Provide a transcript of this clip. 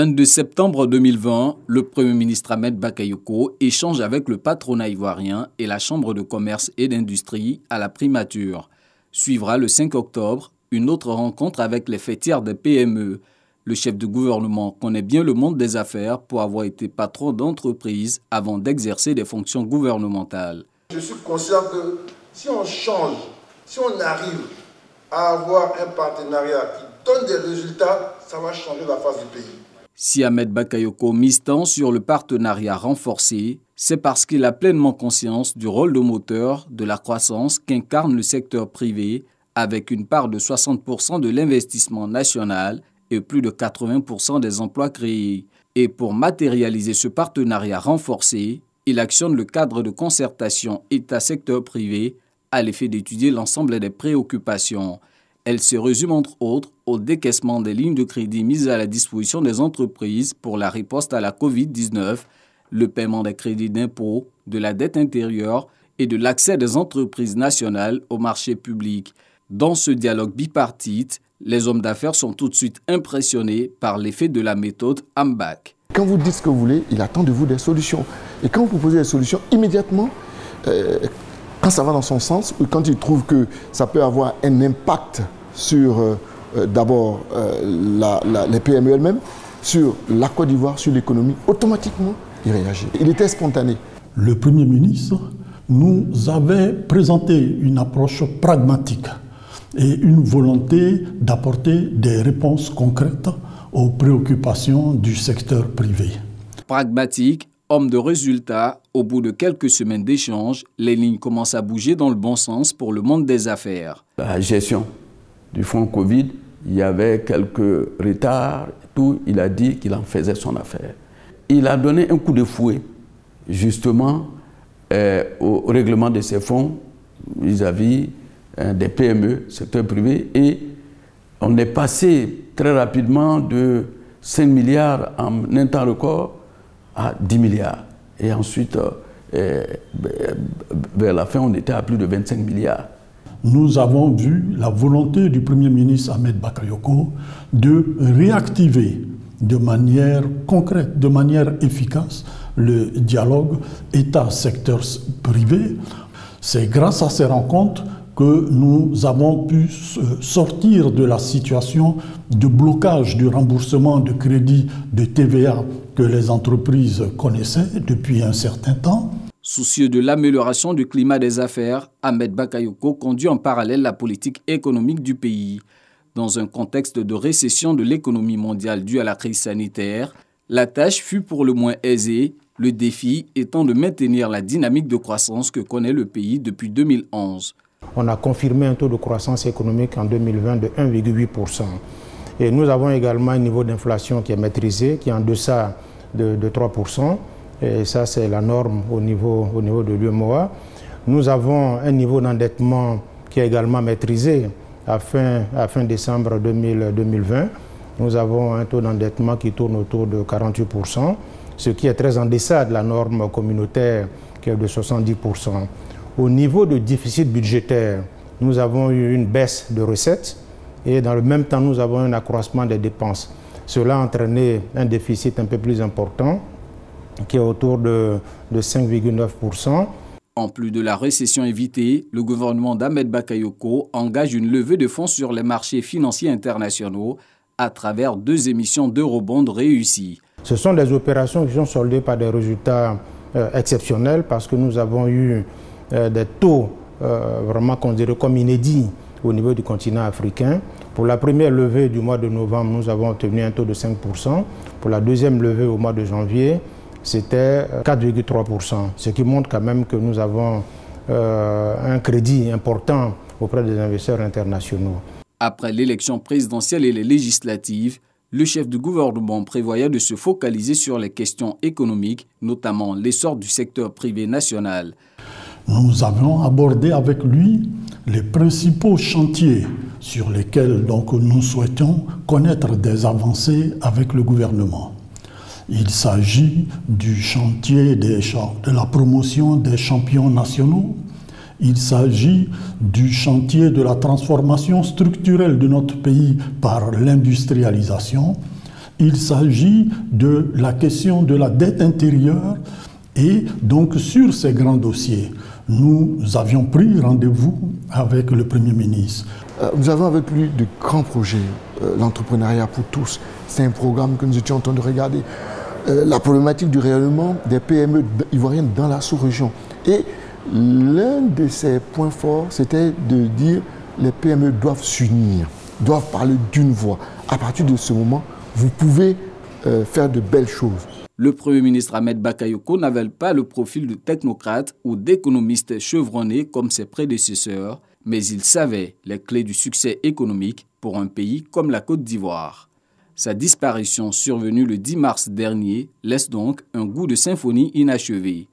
22 septembre 2020, le Premier ministre Ahmed Bakayoko échange avec le patronat ivoirien et la Chambre de commerce et d'industrie à la primature. Suivra le 5 octobre une autre rencontre avec les fêtières des PME. Le chef de gouvernement connaît bien le monde des affaires pour avoir été patron d'entreprise avant d'exercer des fonctions gouvernementales. Je suis conscient que si on change, si on arrive à avoir un partenariat qui donne des résultats, ça va changer la face du pays. Si Ahmed Bakayoko mise tant sur le partenariat renforcé, c'est parce qu'il a pleinement conscience du rôle de moteur de la croissance qu'incarne le secteur privé, avec une part de 60% de l'investissement national et plus de 80% des emplois créés. Et pour matérialiser ce partenariat renforcé, il actionne le cadre de concertation État-secteur privé à l'effet d'étudier l'ensemble des préoccupations. Elle se résume entre autres au décaissement des lignes de crédit mises à la disposition des entreprises pour la riposte à la Covid-19, le paiement des crédits d'impôt, de la dette intérieure et de l'accès des entreprises nationales au marché public. Dans ce dialogue bipartite, les hommes d'affaires sont tout de suite impressionnés par l'effet de la méthode AMBAC. Quand vous dites ce que vous voulez, il attend de vous des solutions. Et quand vous proposez des solutions, immédiatement, quand ça va dans son sens, ou quand il trouve que ça peut avoir un impact sur d'abord les PME elles-mêmes, sur la Côte d'Ivoire, sur l'économie, automatiquement, il réagit. Il était spontané. Le Premier ministre nous avait présenté une approche pragmatique et une volonté d'apporter des réponses concrètes aux préoccupations du secteur privé. Pragmatique, homme de résultats, au bout de quelques semaines d'échanges, les lignes commencent à bouger dans le bon sens pour le monde des affaires. La gestion du fonds Covid, il y avait quelques retards, tout, il a dit qu'il en faisait son affaire. Il a donné un coup de fouet, justement, au règlement de ces fonds vis-à-vis des PME, secteur privé, et on est passé très rapidement de 5 milliards en un temps record à 10 milliards. Et ensuite, vers la fin, on était à plus de 25 milliards. Nous avons vu la volonté du Premier ministre Ahmed Bakayoko de réactiver de manière concrète, de manière efficace, le dialogue État-secteur privé. C'est grâce à ces rencontres que nous avons pu sortir de la situation de blocage du remboursement de crédits de TVA que les entreprises connaissaient depuis un certain temps. Soucieux de l'amélioration du climat des affaires, Ahmed Bakayoko conduit en parallèle la politique économique du pays. Dans un contexte de récession de l'économie mondiale due à la crise sanitaire, la tâche fut pour le moins aisée, le défi étant de maintenir la dynamique de croissance que connaît le pays depuis 2011. On a confirmé un taux de croissance économique en 2020 de 1,8%. Et nous avons également un niveau d'inflation qui est maîtrisé, qui est en deçà de 3%. Et ça, c'est la norme au niveau de l'UEMOA. Nous avons un niveau d'endettement qui est également maîtrisé à fin décembre 2020. Nous avons un taux d'endettement qui tourne autour de 48%, ce qui est très en deçà de la norme communautaire qui est de 70%. Au niveau de déficit budgétaire, nous avons eu une baisse de recettes et dans le même temps, nous avons un accroissement des dépenses. Cela a entraîné un déficit un peu plus important qui est autour de 5,9%. En plus de la récession évitée, le gouvernement d'Ahmed Bakayoko engage une levée de fonds sur les marchés financiers internationaux à travers 2 émissions d'eurobonds réussies. Ce sont des opérations qui sont soldées par des résultats exceptionnels parce que nous avons eu des taux vraiment considérés comme inédits au niveau du continent africain. Pour la première levée du mois de novembre, nous avons obtenu un taux de 5%. Pour la deuxième levée au mois de janvier, c'était 4,3%, ce qui montre quand même que nous avons un crédit important auprès des investisseurs internationaux. Après l'élection présidentielle et les législatives, le chef du gouvernement prévoyait de se focaliser sur les questions économiques, notamment l'essor du secteur privé national. Nous avons abordé avec lui les principaux chantiers sur lesquels donc, nous souhaitons connaître des avancées avec le gouvernement. Il s'agit du chantier de la promotion des champions nationaux. Il s'agit du chantier de la transformation structurelle de notre pays par l'industrialisation. Il s'agit de la question de la dette intérieure et donc sur ces grands dossiers, nous avions pris rendez-vous avec le Premier ministre. Nous avons avec lui de grands projets, l'entrepreneuriat pour tous. C'est un programme que nous étions en train de regarder. La problématique du rayonnement des PME ivoiriennes dans la sous-région. Et l'un de ses points forts, c'était de dire que les PME doivent s'unir, doivent parler d'une voix. À partir de ce moment, vous pouvez faire de belles choses. Le Premier ministre Ahmed Bakayoko n'avait pas le profil de technocrate ou d'économiste chevronné comme ses prédécesseurs, mais il savait les clés du succès économique pour un pays comme la Côte d'Ivoire. Sa disparition survenue le 10 mars dernier laisse donc un goût de symphonie inachevé.